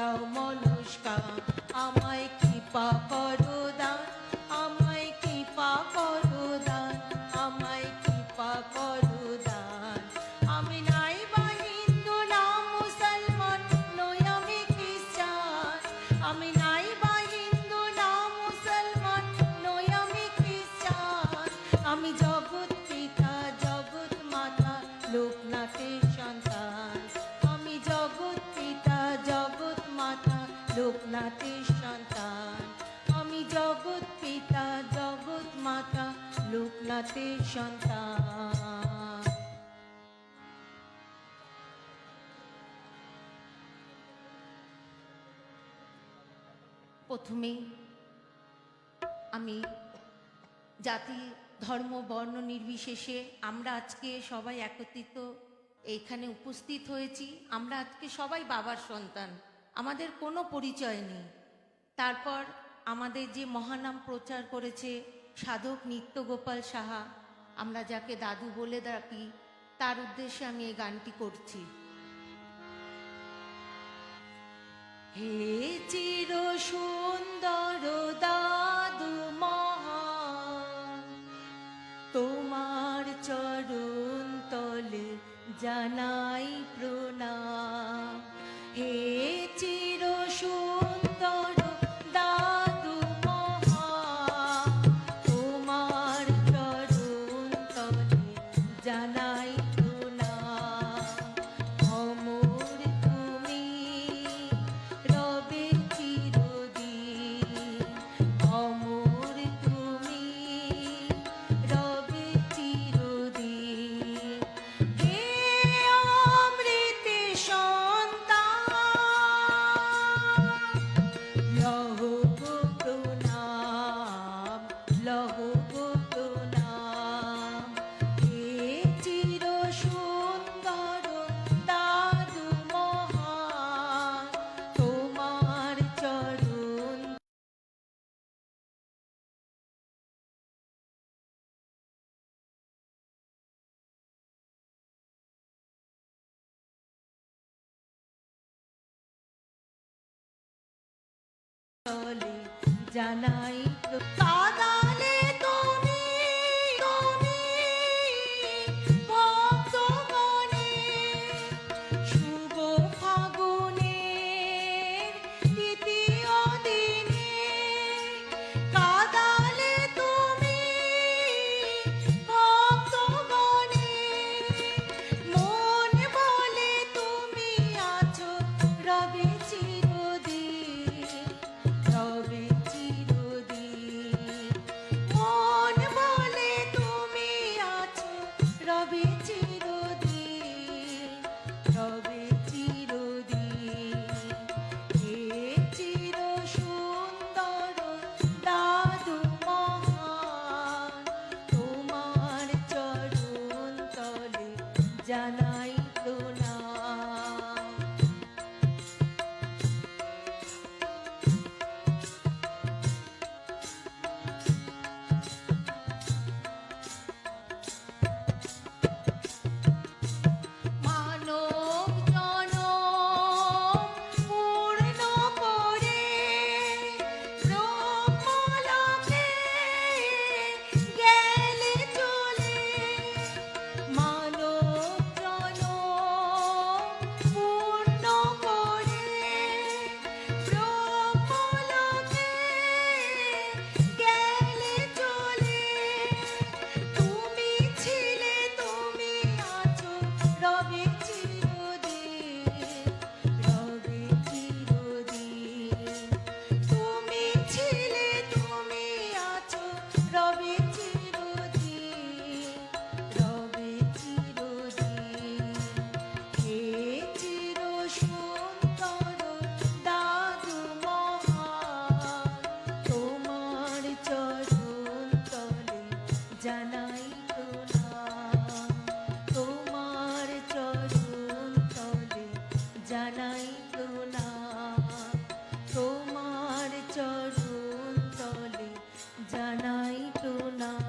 দাও মনস্কা, আমায় কৃপা করো দান, আমায় কৃপা করো দান, আমায় কৃপা করো দান। আমি নাই বা হিন্দু না মুসলমান, নই আমি খ্রিস্টান। আমি নাই বা হিন্দু না মুসলমান, নই আমি খ্রিস্টান। আমি জগৎ পিতা জগৎ মাতা লোকনাথের সন্তান। আমি জগৎ পিতা জগৎ মাতা লোকনাথের সন্তান। আমি জগৎ পিতা জগৎ মাতা লোকনাথের সন্তান। প্রথমেই আমি জাতি ধর্ম বর্ণ নির্বিশেষে আমরা আজকে সবাই একত্রিত এইখানে উপস্থিত হয়েছি। আমরা আজকে সবাই বাবার সন্তান, আমাদের কোনো পরিচয় নেই। তারপর আমাদের যে মহানাম প্রচার করেছে সাধক নিত্যগোপাল সাহা, আমরা যাকে দাদু বলে ডাকি, তার উদ্দেশ্যে আমি এই গানটি করছি। হে চির সুন্দর দাদু মহান, তোমার চরণ তলে জানাই প্রণাম। হে চির সুন্দর দাদু মহান, তোমার চরণ তলে জানাই প্রণাম। অমর তুমি রবে চিরদিন, অমর তুমি রবে চিরদিন। হে অমৃত সন্তান, লহ গো প্রণাম, লহ গো প্রণাম। হে চির সুন্দর দাদু মহান, তোমার চরণ তলে জানাই কাদালে তুমি তুমি ভক্তগণে, শুভ ফাগুনের দ্বিতীয় দিনে। কাদালে তুমি ভক্তগণে, মন বলে তুমি আছো রবে চিরদিন, রবে চিরদিন। মন বলে তুমি আছো রবে চিরদিন, রবে চিরদিন। হে চির সুন্দর দাদু মহান, তোমার চরণ তলে জানাই প্রণাম। মানব জনম পূর্ণ করে ব্রহ্মলোকে গেলে চলে। মানব জনম পূর্ণ করে ব্রহ্মলোকে গেলে চলে। তুমি ছিলে তুমি আছো রবে চিরদিন, রবে চিরদিন। তুমি ছিলে তুমি আছো রবে চিরদিন, রবে চিরদিন। হে চির সুন্দর দাদু মহান, তোমার চরণ তলে জানাই প্রণাম, তোমার চরণ তলে জানাই প্রণাম, তোমার চরণ তলে জানাই প্রণাম।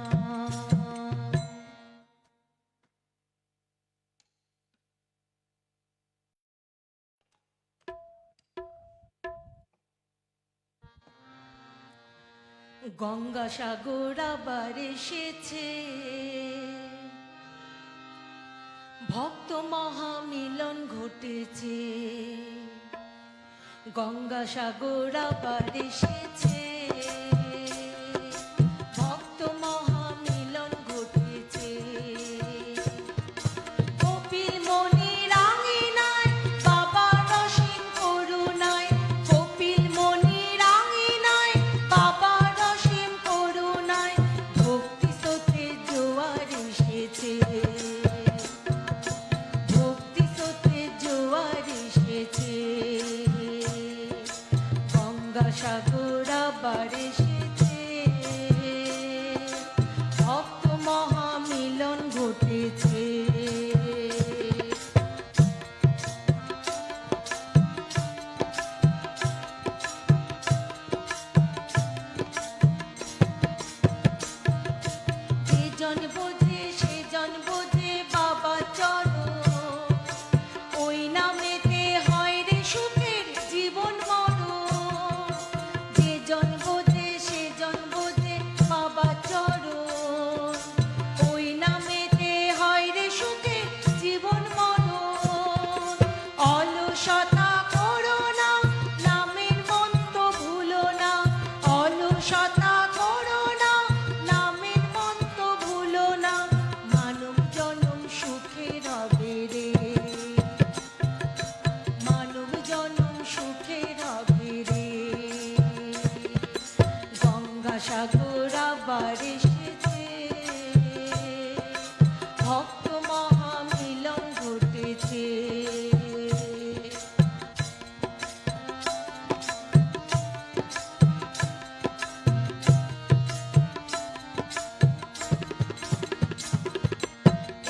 গঙ্গাসাগর আবার এসেছে, ভক্ত মহামিলন ঘটেছে। গঙ্গাসাগর আবার এসেছে, ভক্ত মহামিলন ঘটেছে। কপিল মনির আঙিনায় বাবার অসীম করুণায়, কপিল মনির আঙিনায় বাবার অসীম করুণায় ভক্তি স্রোতে জোয়ার এসেছে, ভক্তি স্রোতে জোয়ার এসেছে। গঙ্গাসাগর আবার এসেছে, ভক্ত মহামিলন ঘটেছে। যে জন বোঝে সে জন বোঝে বাবা চরণ, ওই নামেতে হয় রে সুখের জীবন মরণ। যে জন বোঝে সে জন বোঝে বাবা চরণ, ওই নামেতে হয় রে সুখের জীবন মরণ। অলসতা করো না, নামের মন্ত্র ভুলো না, অলসতা করো না, নামের মন্ত্র ভুলো না। মানব জনম সুখের হবে রে, মানব জনম সুখের হবে রে। গঙ্গাসাগর আবার এসেছে, ভক্ত মহামিলন ঘটেছে।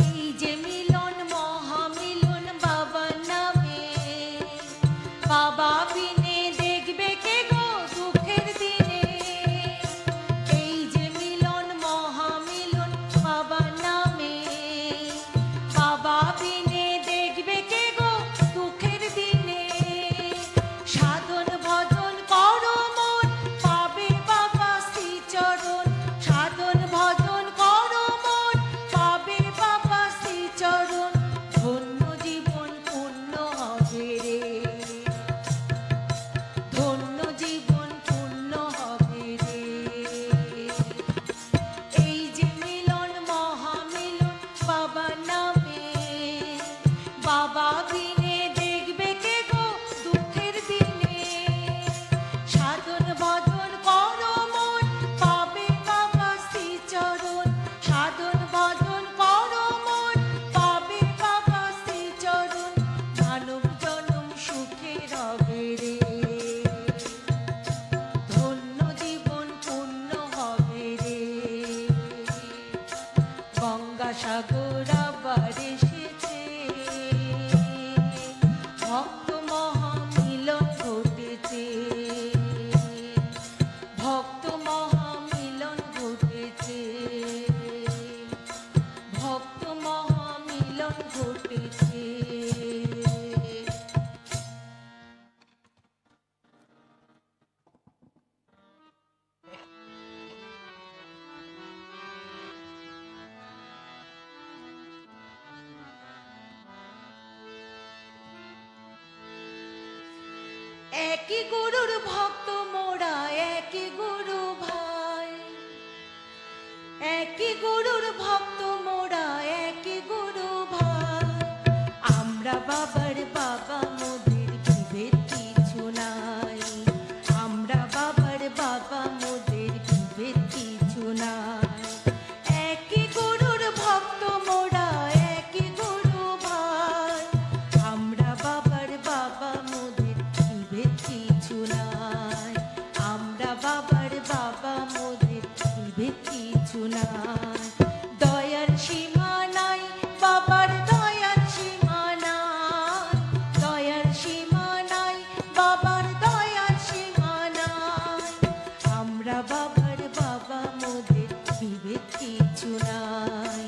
এই যে মিলন মহামিলন বাবা নামে, বাবা বিনে দেখবে কে গো দুঃখের দিনে। এই যে মিলন মহামিলন বাবা নামে, বাবা বিনে দেখবে কে গো দুঃখের দিনে। সাধন ভজন করো মন পাবে বাবা শ্রীচরণ, সাধন ভজন করো মন পাবে বাবা শ্রীচরণ। ধন্য জীবন পূর্ণ হবে রে, ধন্য জীবন পূর্ণ হবে রে। এই যে মিলন মহামিলন বাবা নামে, বাবা বিনে দেখবে কে গো দুঃখের দিনে। সাধন ভজন করো মন পাবে বাবা শ্রীচরণ, সাধন ভজন করো মন পাবে বাবা শ্রীচরণ। মানব জনম সুখের হবে রে, ধন্য জীবন পূর্ণ হবে রে। গঙ্গাসাগর আবার এসেছে, ভক্ত মহামিলন ঘটেছে, ভক্ত মহামিলন ঘটেছে, ভক্ত মহামিলন ঘটেছে। একই গুরুর ভক্ত মোরা, একই গুরু ভাই, একই গুরুর ভক্ত মোরা, একই গুরু ভাই। আমরা বাবার বাবা মোদের বিভেদ কিছু নাই, আমরা বাবার বাবা মোদের বিভেদ কিছু নাই। একই গুরুর ভক্ত মোরা, একই গুরু ভাই। আমরা বাবার বাবা মোদের বিভেদ কিছু নাই, আমরা বাবার বাবা মোদের বিভেদ কিছু নাই। দয়ার সীমা নাই বাবার, দয়ার সীমা নাই, দয়ার সীমা নাই বাবার, দয়ার সীমা নাই। আমরা বাবার বাবা মোদের বিভেদ কিছু নাই,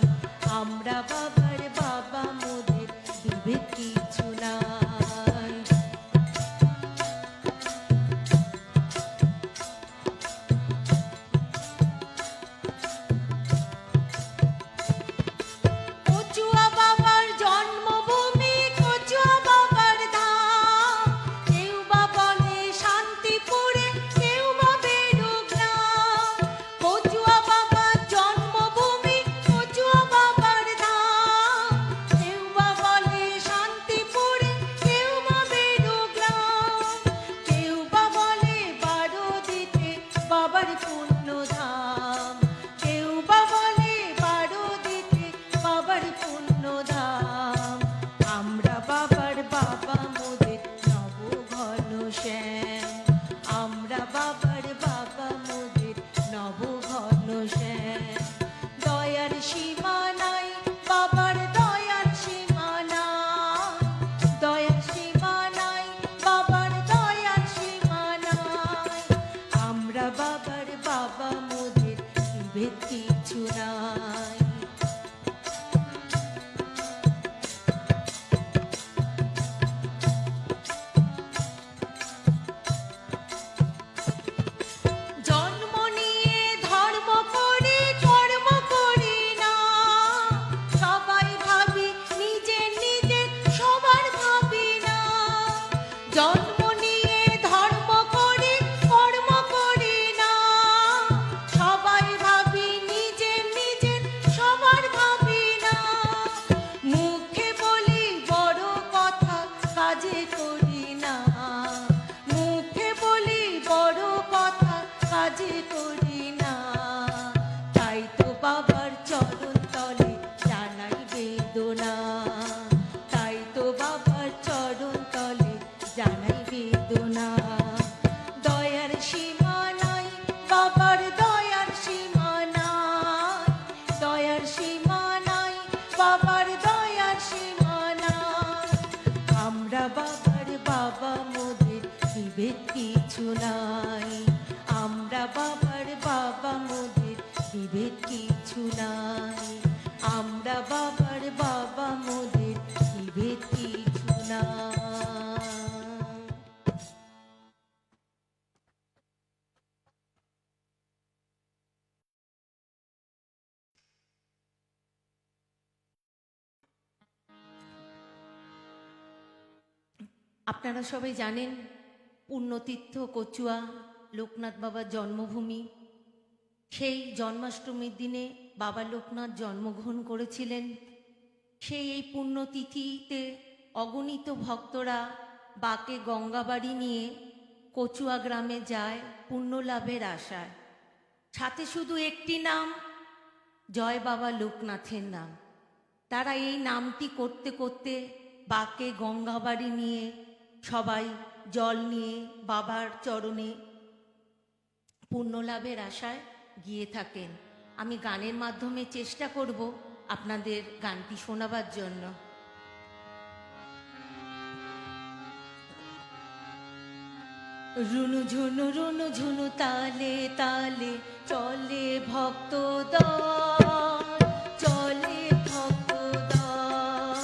আমরা বাবার বাবা মোদের বিভেদ কিছু নাই। শ্যাম, আমরা বাবার বাবা মোদের নবঘন শ্যাম। দয়ার সীমা নাই বাবার, দয়ার সীমা নাই, দয়ার সীমা নাই বাবার, দয়ার সীমা নাই। আমরা বাবার বাবা মোদের ভেদ কিছু নাই। জন্ম নিয়ে ধর্ম করি কর্ম করি না, সবাই ভাবি নিজের নিজের সবার ভাবি না। জন্ম নিয়ে ধর্ম করি কর্ম করি না, সবাই ভাবি নিজের নিজের সবার ভাবি না। মুখে বলি বড় কথা কাজে করি না, মুখে বলি বড় কথা কাজে করি না। তাই তো বাবার চরণ তলে জানাই বেদনা, তাই তো বাবার চরণ তলে জানাই বেদনা। দয়ার সীমা নাই বাবার, দয়ার সীমা নাই, দয়ার সীমা নাই বাবার, দয়ার সীমা নাই। আমরা বাবার বাবা মোদের বিভেদ কিছু নাই, আমরা বাবার বাবা মোদের বিভেদ কিছু নাই, আমরা বাবার বাবা মোদের বিভেদ কিছু নাই। আপনারা সবাই জানেন পুণ্যতীর্থ কচুয়া লোকনাথ বাবার জন্মভূমি। সেই জন্মাষ্টমীর দিনে বাবা লোকনাথ জন্মগ্রহণ করেছিলেন। সেই এই পুণ্যতিথিতে অগণিত ভক্তরা বাকে গঙ্গাবাড়ি নিয়ে কচুয়া গ্রামে যায় পুণ্য লাভের আশায়। সাথে শুধু একটি নাম, জয় বাবা লোকনাথের নাম। তারা এই নামটি করতে করতে বাকে গঙ্গাবাড়ি নিয়ে সবাই জল নিয়ে বাবার চরণে পুণ্যলাভের আশায় গিয়ে থাকেন। আমি গানের মাধ্যমে চেষ্টা করব আপনাদের গানটি শোনাবার জন্য। রুনু ঝুনু রুনু ঝুনু তালে তালে চলে ভক্ত দল, চলে ভক্ত দল।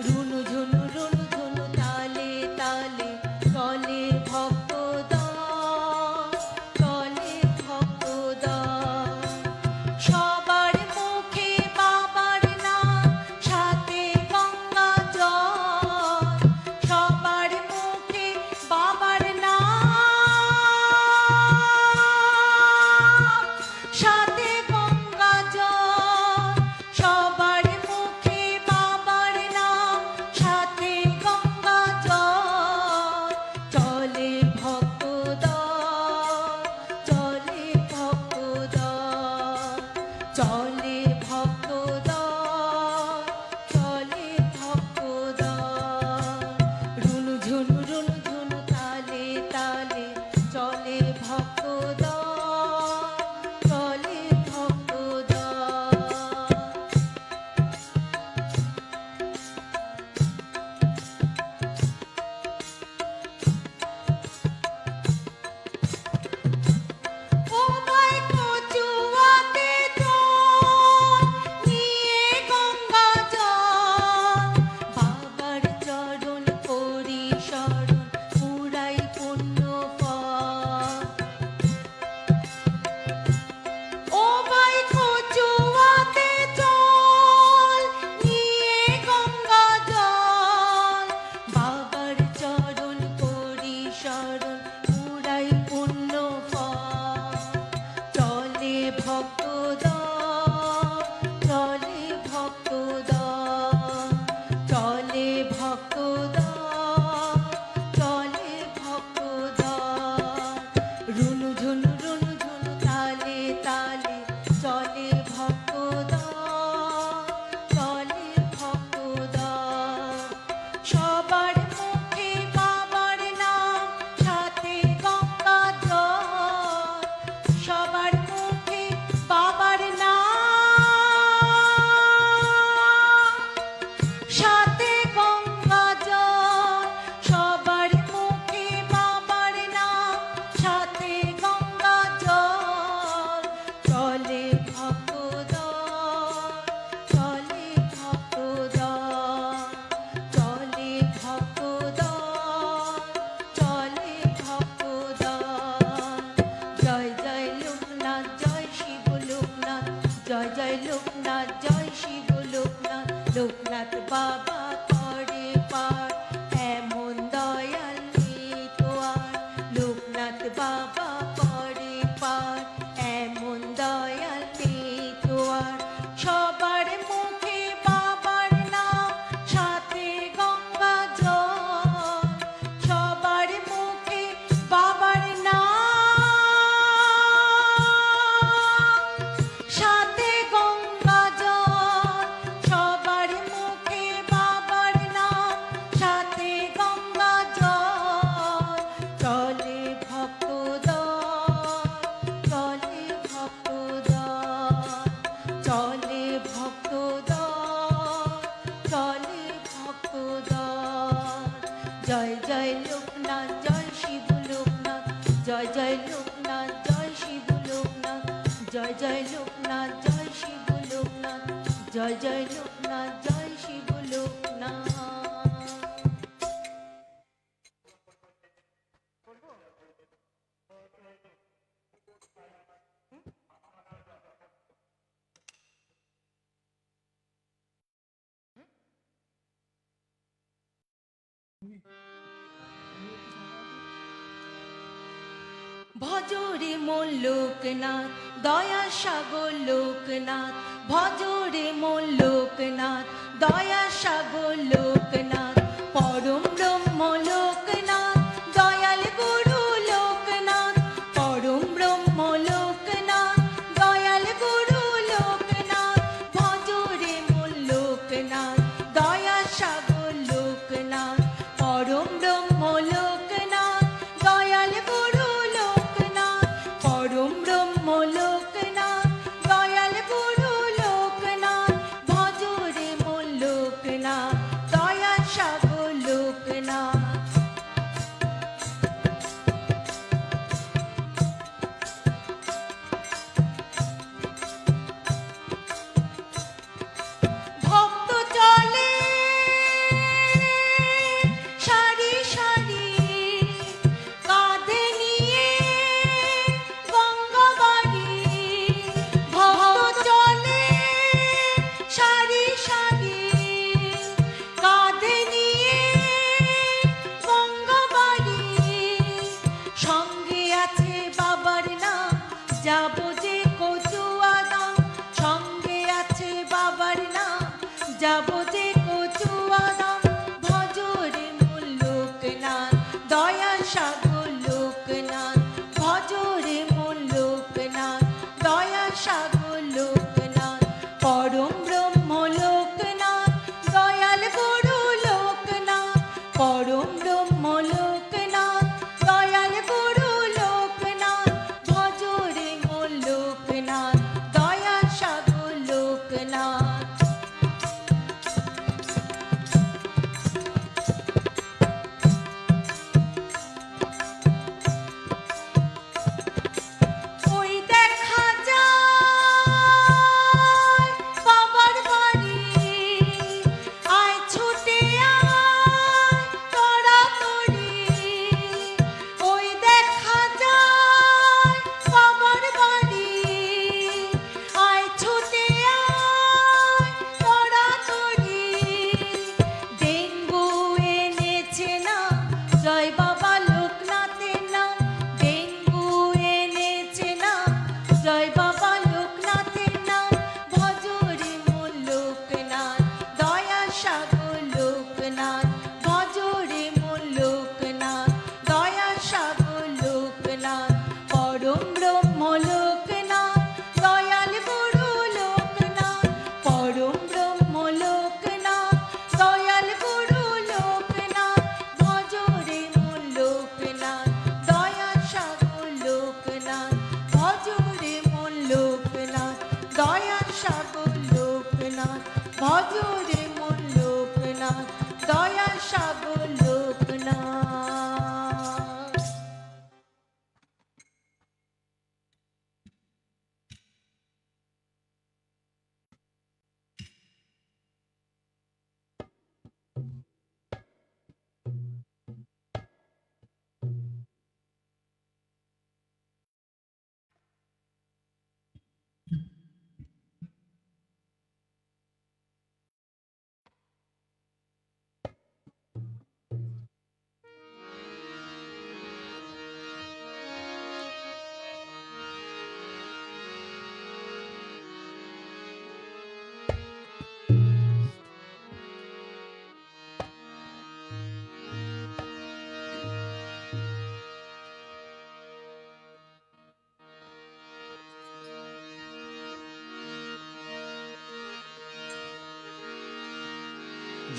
রুনু ঝুনু রুনু ঝুনু তালে তালে চলে ভক্ত দল, চলে ভক্ত দল। সবার মুখে বাবার নাম, সাথে গঙ্গা জল, সবার মুখে বাবার নাম, সাথে গঙ্গা জল। লোকনাথ জয় শিব লোকনাথ, লোকনাথ বাবা করে পার, এমন দয়াল নেই তো আর। লোকনাথ বাবা করে পার, এমন দয়াল নেই তো আর। সবার মুখে বাবার নাম, সাথে গঙ্গা জল, সবার মুখে বাবার নাম, সাথে গঙ্গা জল, সবার মুখে বাবার নাম, সাথে গঙ্গা জল। চলে ভক্ত দল, চলে ভক্ত দল, চলে ভক্ত দল, চলে ভক্ত দল। জয় জয় লোকনাথ জয় শিব লোকনাথ, জয় জয় লোকনাথ জয় শিব লোকনাথ, জয় জয় লোকনাথ জয় শিব লোকনাথ, জয় জয় লোকনাথ জয় শিব লোকনাথ। ভজরে মন লোকনাথ, দয়া সাগর লোকনাথ, ভজরে মন লোকনাথ, দয়া সাগর লোকনাথ, পরম ব্রহ্ম লোকনাথ, দয়াল গুরু লোকনাথ, পরম ব্রহ্ম লোকনাথ, দয়াল গুরু লোকনাথ, ভজরে মন লোকনাথ, দয়া সাগর লোকনাথ, পরম ব্রহ্ম লোকনাথ, দয়াল গুরু লোকনাথ, পরম ব্রহ্ম লোকনাথ, দয়াল গুরু লোকনাথ, ভজরে মন লোকনাথ, দয়া সাগর লোকনাথ। ভক্ত চলে সারি সারি, কাঁধে নিয়ে গঙ্গা বাড়ি, ভক্ত চলে সারি সারি, কাঁধে নিয়ে গঙ্গা বাড়ি। সঙ্গে আছে বাবার নাম, যাবো যে কচুয়া দাম, সঙ্গে আছে বাবার নাম, যাবো যে কচুয়া দাম। ভজরে মন লোকনাথ, দয়া সাগর লোকনাথ, ভজরে মন লোকনাথ, দয়া সাগর লোকনাথ, পরম ব্রহ্ম লোকনাথ, দয়াল গুরু লোকনাথ, পরম ব্রহ্ম লোকনাথ, দয়াল গুরু লোকনাথ, ভজরে মন লোকনাথ, দয়া সাগর লোকনাথ।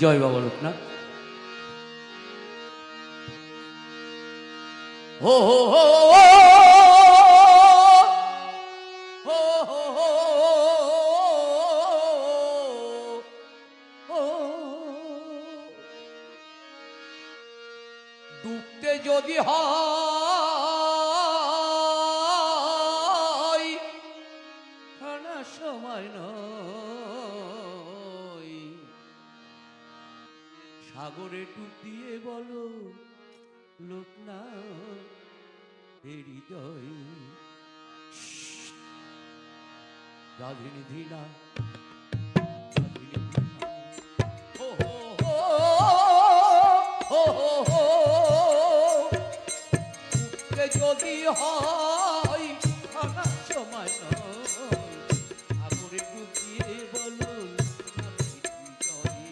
জয় বাবা লোকনাথ। হো হো হো হো হো হো, ডুবতে যদি হয় খানা সময় নয়, সাগরে ডুব দিয়ে বলো লোকনাথ হৃদয়। রাধিনী ধীনা হো হো হো হো হো হো, ডুবতে যদি হয় খানা সময় নয়, সাগরে ডুব দিয়ে বলো লোকনাথ হৃদয়।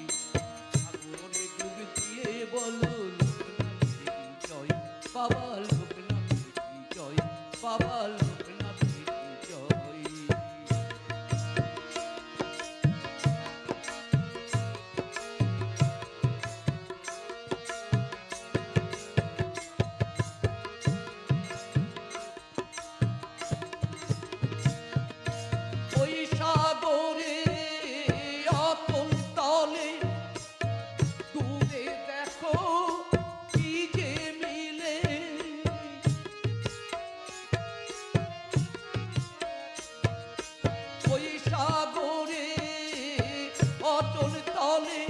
সাগরে ডুব দিয়ে বলো লোকনাথ হৃদয়। বাবা লোকনাথ হৃদয়, বাবা লোকনাথ হৃদয়। ওই সাগরে অতল তলে ডুবে দেখো কি যে মিলে। ওই সাগরে অতল তলে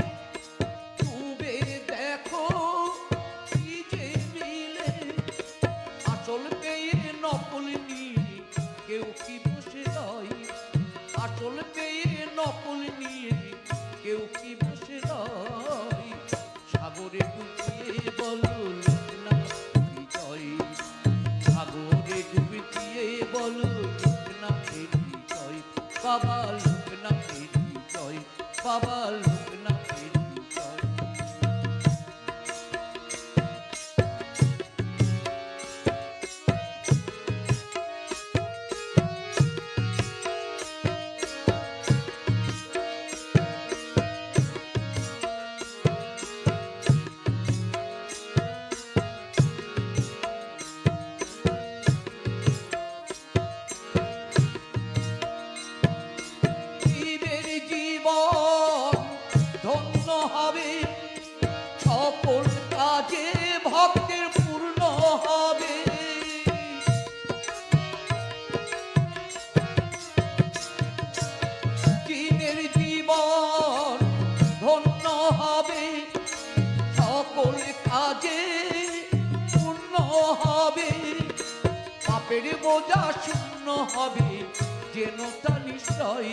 ডুবে দেখো কি যে মিলে। আসল পেয়ে নকল নিয়ে কেউ কি বসে রয়, আসল পেয়ে নকল নিয়ে কেউ কি বসে রয়। সাগরে ডুবিয়ে বলো লোকনাথ হৃদয়। সাগরে ডুবিয়ে বলো লোকনাথ হৃদয়। বাবা লোকনাথ হৃদয়, বাবা লোকনাথ হৃদয়। জীবের জীবন ধন্য হবে, সকল কাজে ভক্তের পূর্ণ হবে। জীবের জীবন ধন্য হবে, সকল কাজে পূর্ণ হবে। পাপের বোঝা শূন্য হবে যেন তা নিশ্চয়,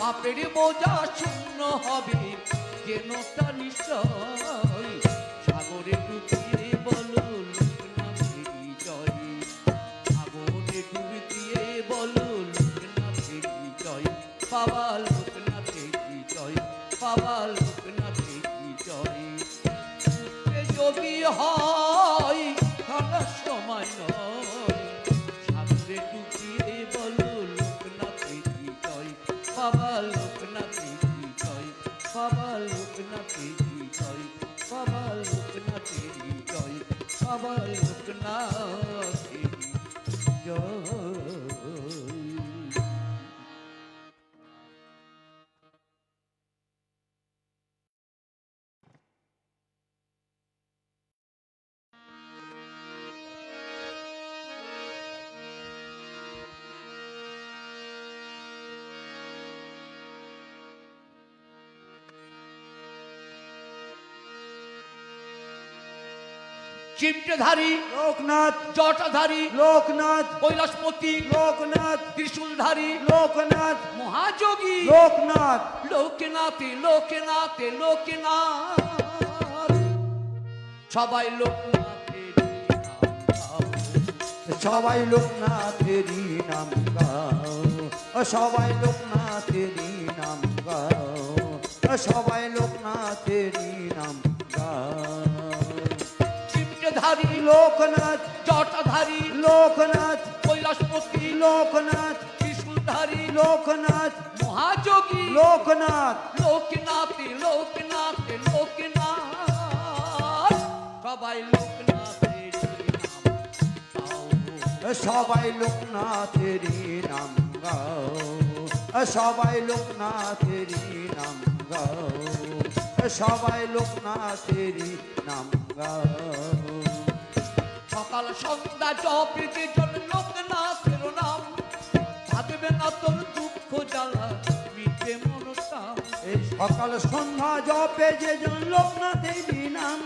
পাপের বোঝা শূন্য হবে যেন তা নিশ্চয়। সাগরে ডুবিয়ে বলো লোকনাথ হৃদয়। সাগরে ডুবিয়ে বলো লোকনাথ হৃদয়। বাবা লোকনাথ হৃদয়, বাবা লোকনাথ হৃদয়। ডুবতে যদি হয় খানা সময় নয়, সাগরে ডুবিয়ে বলো লোকনাথ হৃদয়। বাবা লোকনাথ হৃদয়, বাবা লোকনাথ হৃদয়, বাবা লোকনাথ হৃদয়, বাবা লোকনাথ হৃদয়। চিমটেধারী লোকনাথ, জটাধারী লোকনাথ, কৈলাসপতি লোকনাথ, ত্রিশূলধারী লোকনাথ, মহাযোগী লোকনাথ, লোকনাথে লোকনাথে লোকনাথ। সবাই লোকনাথের নাম গাও। সবাই লোকনাথেরই নাম গাও, সবাই লোকনাথেরই নাম গাও, সবাই লোকনাথেরই নাম গাও। চিমটেধারী লোকনাথ, জটাধারী লোকনাথ, কৈলাসপতি লোকনাথ, ত্রিশূলধারী সিংহধারী লোকনাথ মহাযোগী লোকনাথ লোকনাথে লোকনাথে লোকনাথ সবাই লোকনাথের সবাই লোকনাথেরই নাম গাও সবাই লোকনাথেরই নাম গাও সবাই লোকনাথেরই নাম গাও সকাল সন্ধ্যা জপে যে জন লোকনাথের নাম থাকবে না তোর দুঃখ জ্বালা মিটবে মনস্কাম এই সকাল সন্ধ্যা জপে যে জন লোকনাথেরই নাম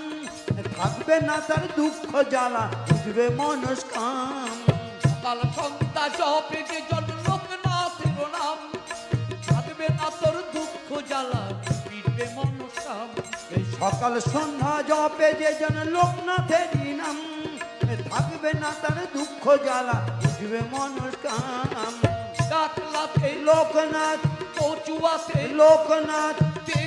থাকবে না তার দুঃখ জ্বালা বুঝবে মনস্কাম সকাল সন্ধ্যা জপে যে জন লোকনাথের নাম থাকবে না তোর দুঃখ জ্বালা মিটবে মনস্কাম এই সকাল সন্ধ্যা জপে যে জন লোকনাথেরই নাম থাকবে না তার দুঃখ জ্বালা বুঝবে মনস্কাম ডাকলাতে লোকনাথ কচুয়াতে লোকনাথ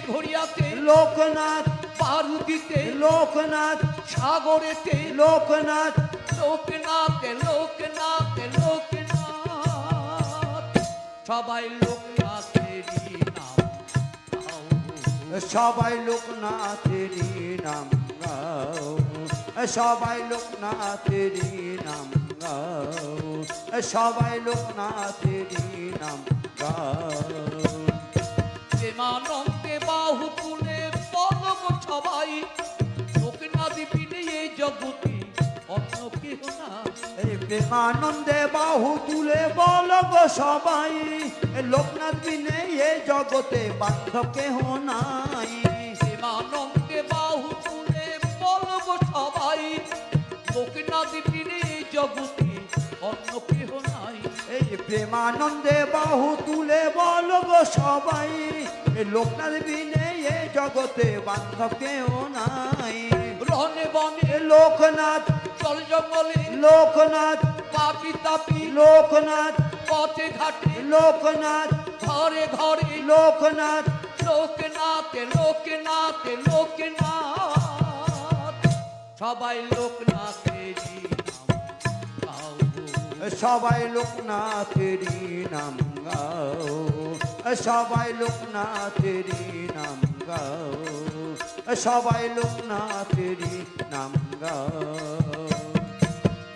ঘড়িয়াতে লোকনাথ পারুদিতে লোকনাথ সাগরেতে লোকনাথ লোকনাথে লোকনাথে লোকনাথ সবাই লোকনাথেরই নাম গাও। সবাই লোকনাথেরই নাম গাও সবাই লোকনাথেরই নাম গাও সবাই লোকনাথেরই নাম গাও প্রেমানন্দে বাহু তুলে বলব সবাই লোকনাথ বিনে এই জগতি অন্য কেহ না এই প্রেমানন্দে বাহু তুলে বলো গো সবাই লোকনাথ বিনে এই জগতে বান্ধব কেহ নাই প্রেমানন্দে বাহু তুলে বলব সবাই লোকনাথ বিনে এই জগতি অন্য কেহ নাই এই প্রেমানন্দে বাহু তুলে বলো গো সবাই লোকনাথ বিনে এই জগতে বান্ধব কেহ নাই রনে বনে লোকনাথ জল জঙ্গলে লোকনাথ পাপি তাপি লোকনাথ পথে ঘাটে লোকনাথ ঘরে ঘরে লোকনাথ লোকনাথে লোকনাথে লোকনাথ সবাই লোকনাথেরই নাম গাও। সবাই লোকনাথেরই নাম গাও সবাই লোকনাথেরই নাম গাও সবাই লোকনাথেরই নাম গাও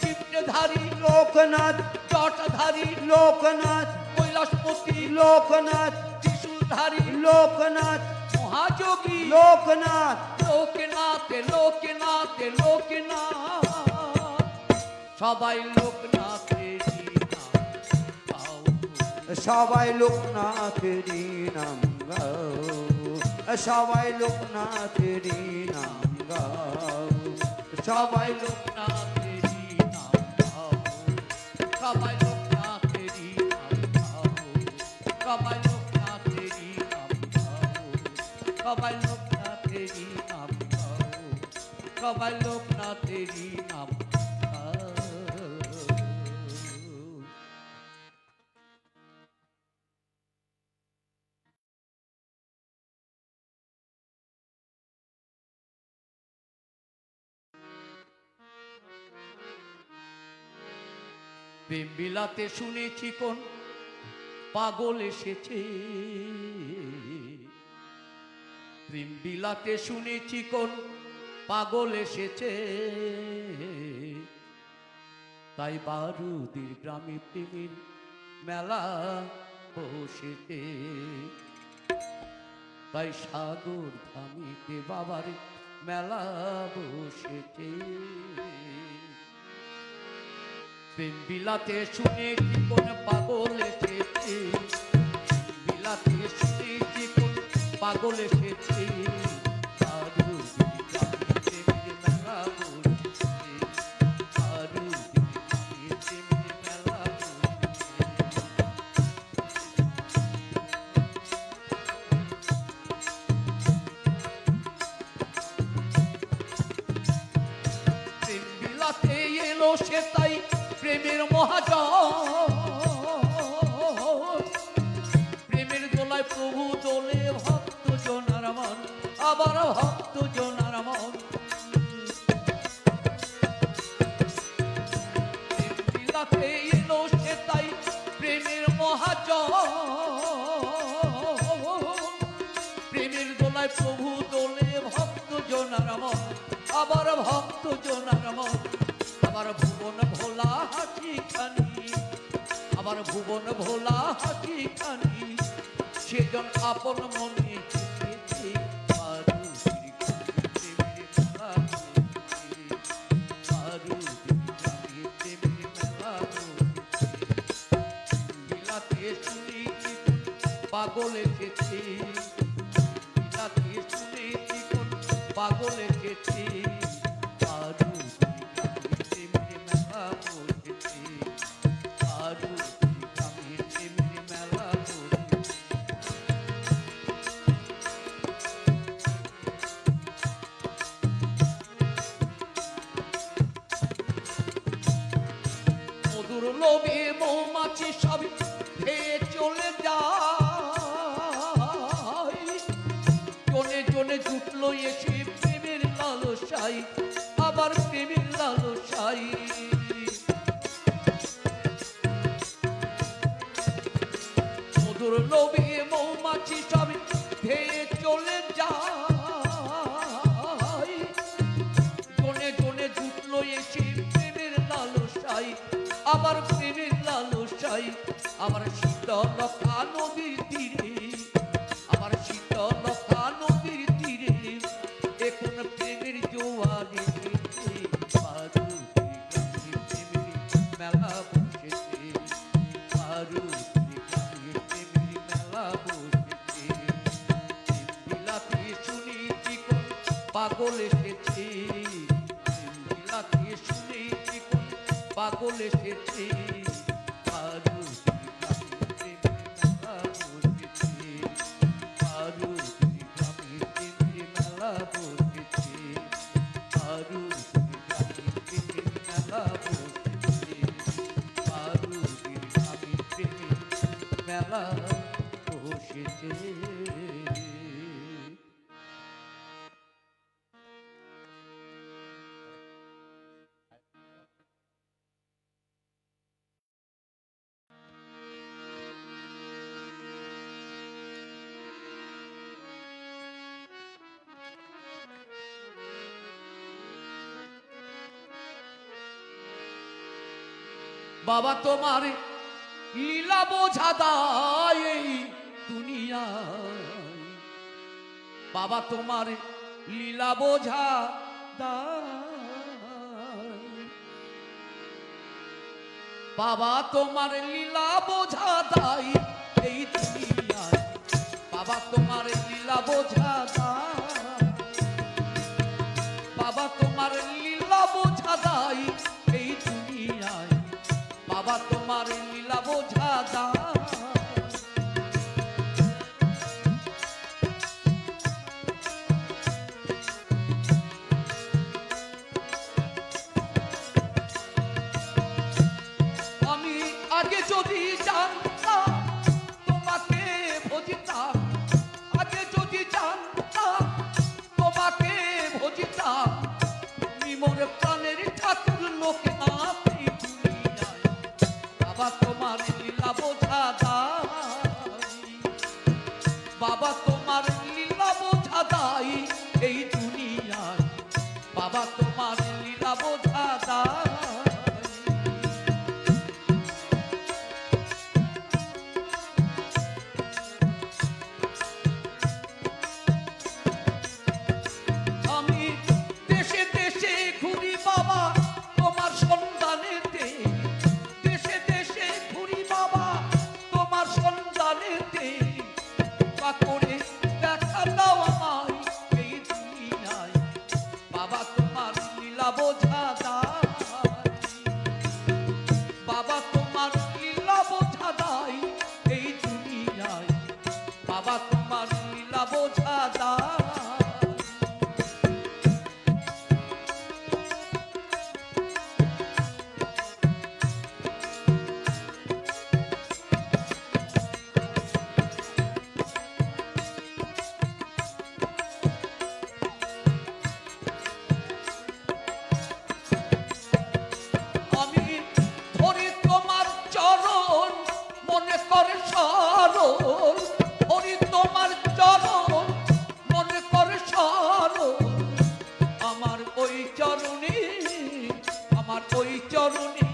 চিত্রধারী লোকনাথ জটাধারী লোকনাথ কৈলাসপতি লোকনাথ ত্রিশূলধারী লোকনাথ মহাযোগী লোকনাথ লোকনাথে লোকনাথে লোকনাথ সবাই লোকনাথেরই নাম গাও। সবাই লোকনাথেরই নাম গাও সবাই লোকনাথেরই নাম গাও সবাই লোকনাথেরই নাম গাও। সবাই লোকনাথেরই নাম গাও। সবাই লোকনাথেরই নাম গাও। সবাই লোকনাথেরই নাম গাও। সবাই লোকনাথেরই নাম গাও। প্রেম বিলাতে শুনেছি কোন পাগল এসেছে প্রেম বিলাতে শুনেছি কোন পাগল এসেছে তাই বারুদের গ্রামে প্রেমের মেলা বসেছে তাই সাগর ধামিতে বাবার মেলা বসেছে প্রেম বিলাতে শুনেছি কোন পাগল এসেছে বিলাতে শুনেছি কোন পাগল এসেছে এলো সে তাই প্রেমের মহাজন প্রেমের দোলায় প্রভু দোলে ভক্ত জনার মন আবার ভক্ত জনার মন বিলাতে এলো সে তাই প্রেমের মহাজন আবার ভক্ত জনার মন, আবার ভুবন ভোলা হাসি খানি, আবার ভুবন ভোলা হাসি খানি, সেজন আপন মনে চেপেছে মারুতির কাঁধেতে মেলা বসেছে, মারুতির কাঁধেতে মেলা বসেছে। বিলাতে শুনেছি পাগল এসেছে, বিলাতে শুনেছি পাগল এসেছে, মারুতির কাঁধেতে মেলা বসেছে, মারুতির কাঁধেতে মেলা বসেছে। মধুর লোভে মৌমাছি সব খেয়ে চলে যায়, জনে জনে জুটলো এসে প্রেমের লালসাই, আবার প্রেমের লালসাই। মধুর লোভে মৌমাছি সব খেয়ে চলে যায়, জনে জনে জুটলো এসে প্রেমের লালসাই, আবার প্রেমের লালসাই। আবার শীতলতা নদীর তীরে, আবার শীতলতা নদীর তীরে এখন প্রেমের জোয়ার এসেছে, মারুতির গ্রামে প্রেমের মেলা বসেছে, মারুতির গ্রামে প্রেমের মেলা বসেছে। বিলাতে শুনেছি কোন পাগল এসেছে, বিলাতে শুনেছি কোন পাগল এসেছে, মারুতির গ্রামে প্রেমের মেলা বসেছে, মারুতির গ্রামে প্রেমের মেলা বসেছে, মারুতির গ্রামে প্রেমের মেলা বসেছে, মারুতির গ্রামে প্রেমের মেলা বসেছে। বাবা তোমার লীলা বোঝা দায় এই দুনিয়ায়, বাবা তোমার লীলা বোঝা দায়, বাবা তোমার লীলা বোঝা দায় এই দুনিয়ায়, বাবা তোমার লীলা বোঝা দায়, বাবা তোমার লীলা বোঝা দায় এই দুনিয়ায়, বাবা তোমার লীলা বোঝা দায়। আমি আগে যদি জানতাম তোমাকে ভজিতাম, আগে যদি জানতাম তোমাকে ভজিতাম, তুমি মোর প্রাণের ঠাকুর লোকনাথ এই দুনিয়ায়, বাবা তোমার লীলা বোঝা চরণে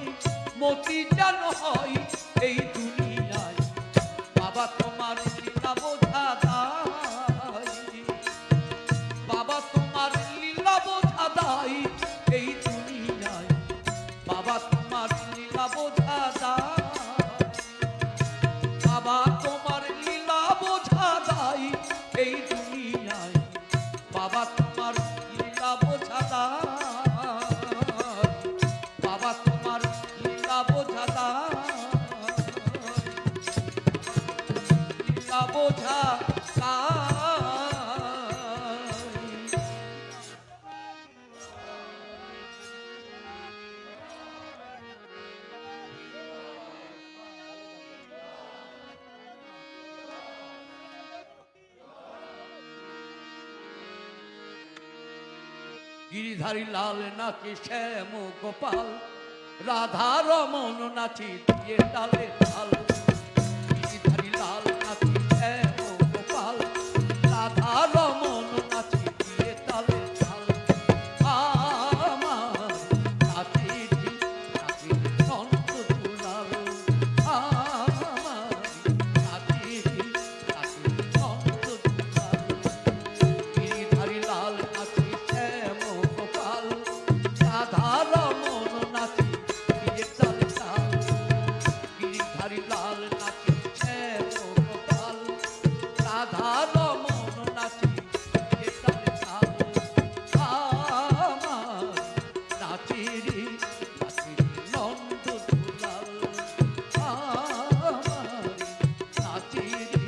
মতি যেন হয় এই দুনিয়ায় বাবা তোমার লীলা বোঝা দায় বাবা তোমার লীলা বোঝা দায় এই দুনিয়ায় বাবা তোমার লীলা বোঝা দায় বাবা তোমার লীলা বোঝা দায় এই দুনিয়ায় বাবা তোমার লীলা বোঝা দায় বাবা তোমার লীলা বোঝা দায় লীলা বোঝা দায় গিরিধারী লাল নাকি শ্যাম গোপাল রাধা রমন নাচি দিয়ে তালে তাল গিরিধারী লাল নাকি শ্যাম গোপাল রাধা রমন নাচি দিয়ে তালে তাল আমার নাচিরি নাচিরি সন্ত দুলাল আমার নাচিরি নাচিরি সন্ত দুলাল গিরিধারী লাল নাচি শ্যাম গোপাল রাধা রমন নাচি দিয়ে তালে তাল গিরিধারী লাল নাচি শ্যাম গোপাল রাধা রমন নাচি দিয়ে তালে তাল আমার নাচিরি নাচিরি নন্দ দুলাল আমার নাচিরি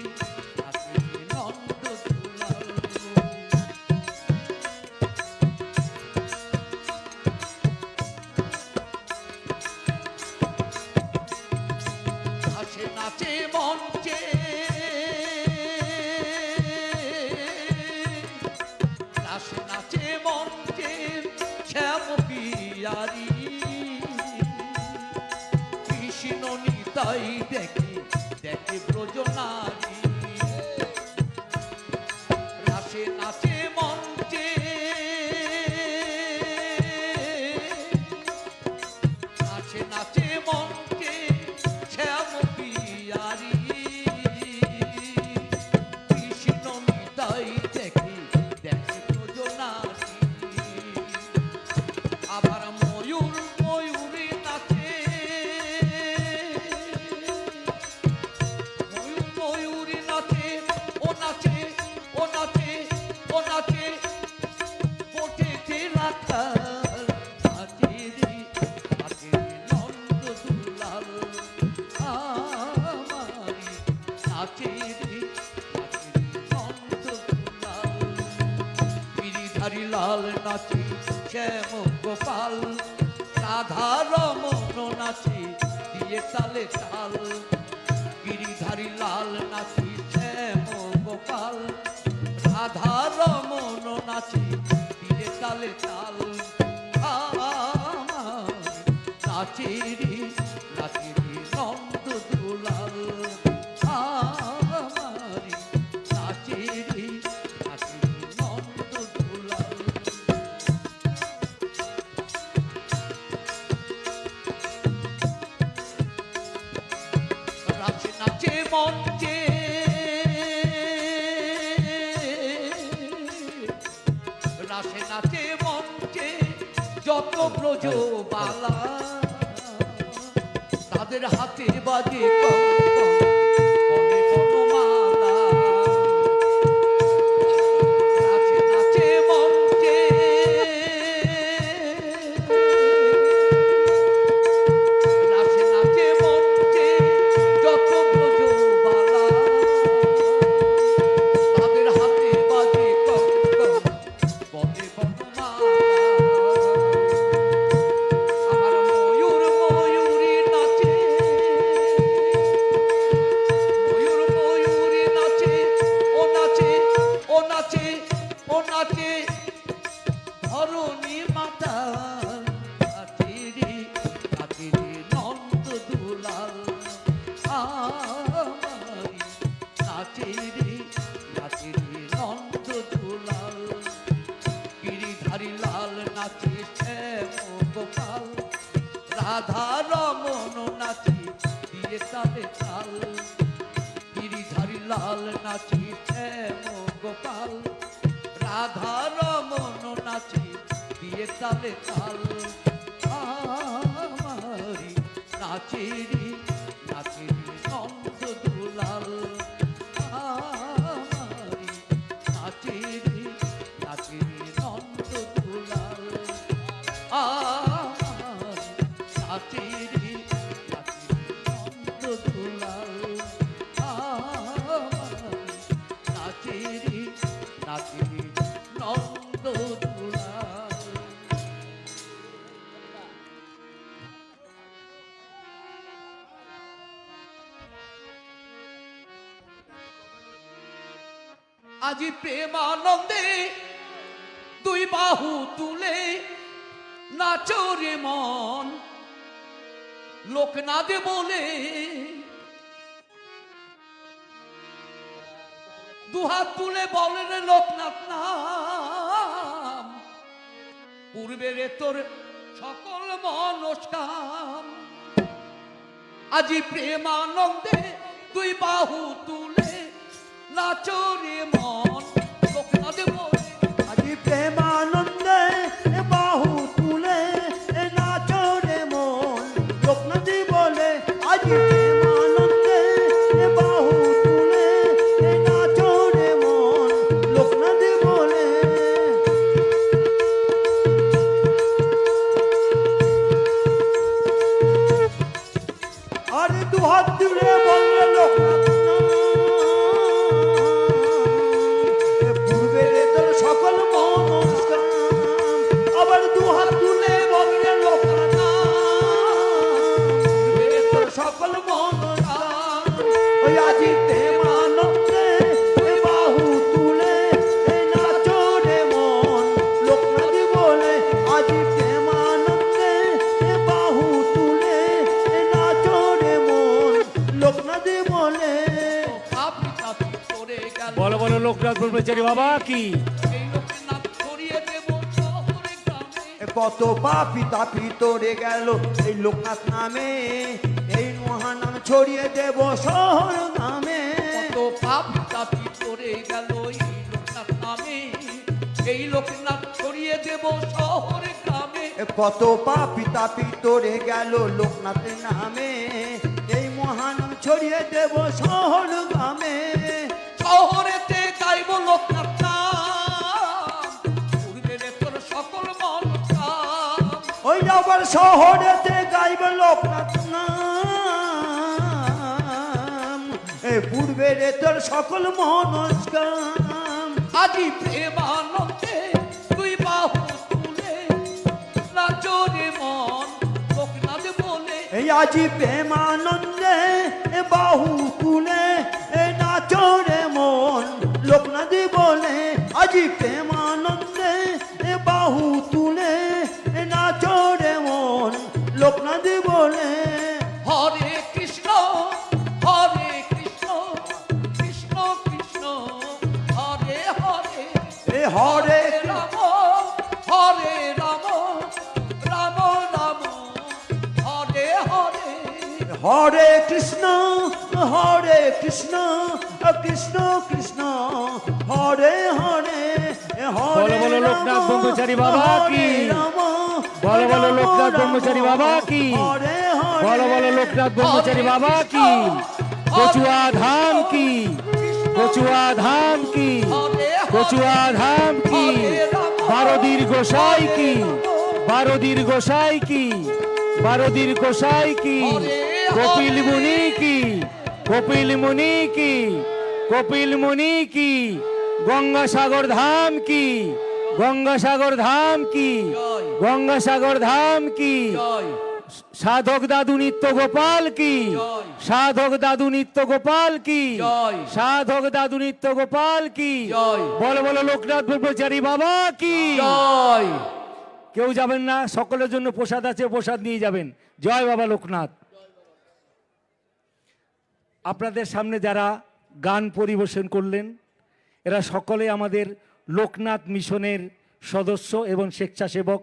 নাচিরি নন্দ দুলাল নাচে নাচে মঞ্চে নাচে নাচে মঞ্চে শ্যাম পিয়ারি কৃষ্ণ নিতাই দেখে দেখে ব্রজনারী নাচে নাচে মঞ্চে নাচে নাচে মঞ্চে শ্যাম পিয়ারি কৃষ্ণ নিতাই দেখে দেখে ব্রজনারী আবার ময়ূর ময়ূরী নাচে ময়ূর ময়ূরী নাচে ও নাচে ও নাচে ও নাচে পটেতে রাখাল নাচেরি নাচেরি নন্দ দুলাল আমারি নাচেরি নাচেরি নন্দ দুলাল গিরিধারী লাল নাচি শ্যাম গোপাল রাধা রমন নাচি দিয়ে তালে তাল গিরিধারী লাল নাচি শ্যাম গোপাল রাধা রমন নাচি দিয়ে তালে তাল আমার নাচেরি নাচেরি নন্দ দুলাল আমারি নাচেরি নাচেরি নন্দ দুলাল নাচে নাচে মঞ্চে নাচে নাচে মঞ্চে যত ব্রজ বালা তাদের হাতে বাজে কঙ্কন, বলে বনমালা। নাচে নাচে মঞ্চে নাচে নাচে মঞ্চে যত ব্রজ বালা তাদের হাতে বাজে কঙ্কন, বলে বনমালা। আমার ময়ূর ময়ূরী নাচে রাধা রমন নাচি দিয়ে তালে তাল গিরিধারী লাল নাচি শ্যাম গোপাল রাধা রমন নাচি দিয়ে তালে তাল আমারি নাচেরি নাচেরি নন্দ দুলাল আমারি নাচেরি নাচেরি নন্দ দুলাল আমারি নাচেরি নাচেরি নন্দ দুলাল আমারি নাচেরি নাচেরি নন্দ দুলাল। আজি প্রেমানন্দে দুই বাহু তুলে নাচরে মন লোকনাদে বলে দুহাত তুলে বলেন লোকনাথ নাম পূর্বের তোর সকল মনস্কাম আজি প্রেমানন্দে দুই বাহু তুলে নাচরে মন লোকনাথে বলে আজি প্রেমানন্দে বাহু তুলে নাচরে মন লোকনাথে বলে আজি প্রেমানন্দে বাহু তুলে নাচরে মন লোকনাথে বলে আরে দুহাত তুলে বললে লোকনাথ পূর্বের তোর সকল মনস্কাম আবার দুহাত তুলে বললে লোকনাথ পূর্বের তোর সকল মনস্কাম ওই আজি প্রেমানন্দে বাহু তুলে নাচরে মন লোকনাথ বলে আজি প্রেমানন্দে বাহু তুলে নাচরে মন লোকনাথ বলে পাপি তাপি করে গেল বলো বলো লোকনাথ ব্রহ্মচারী বাবা কি এই লোকনাথ ছড়িয়ে দেব শহরে গ্রামে কত পাপি তাপি তোরে গেল এই লোকনাথ নামে এই মহানাম ছড়িয়ে দেব শহর নামে কত পাপি তাপি করে গেল এই লোকনাথ নামে এই লোকনাথ ছড়িয়ে দেব শহরে গ্রামে কত পাপি তাপি তোরে গেল লোকনাথ নামে এই মহানাম ছড়িয়ে দেব শহর গ্রামে শহরেতে গাইব লোকনাথ নাম পূর্বের তোর সকল মনস্কাম ওই আবার শহরেতে গাইবে লোকনাথ নাম এ পূর্বের তোর সকল মনস্কাম আজি প্রেমানন্দে দুই বাহু তুলে নাচরে মন লোকনাথ বলে এই আজি প্রেমানন্দে বাহু তুলে নাচরে মন লোকনাথ বলে আজি প্রেমানন্দে বাহু তুলে নাচরে মন লোকনাথ বলে হরে কৃষ্ণ কৃষ্ণ কৃষ্ণ কৃষ্ণ হরে হরে এ হরে রাম হরে রাম রাম রাম হরে হরে হরে কৃষ্ণ কৃষ্ণ কৃষ্ণ কৃষ্ণ হরে হরে বলো বলো লোকনাথ ব্রহ্মচারী বাবা কি বলো বলো লোকনাথ ব্রহ্মচারী বাবা কি বলো বলো লোকনাথ ব্রহ্মচারী বাবা কি কচুয়া ধাম কি কচুয়া ধাম কি কচুয়া ধাম কি বারোদির গোসাই কি বারোদির গোসাই কি বারোদির গোসাই কি কপিল মুনি কি কপিল মুনি কি কপিল মুনি কি গঙ্গাসাগর ধাম কি গঙ্গাসাগর ধাম কি গঙ্গাসাগর ধাম কি জয় সাধক দাদু নিত্য গোপাল কি সাধক দাদু নিত্য গোপাল কি জয়। সাধক দাদু নিত্য গোপাল কি জয়। বলো বলো লোকনাথ ব্রহ্মচারী বাবা কি জয় কেউ যাবেন না, সকলের জন্য প্রসাদ আছে, প্রসাদ নিয়ে যাবেন। জয় বাবা লোকনাথ। আপনাদের সামনে যারা গান পরিবেশন করলেন এরা সকলে আমাদের লোকনাথ মিশনের সদস্য এবং স্বেচ্ছাসেবক।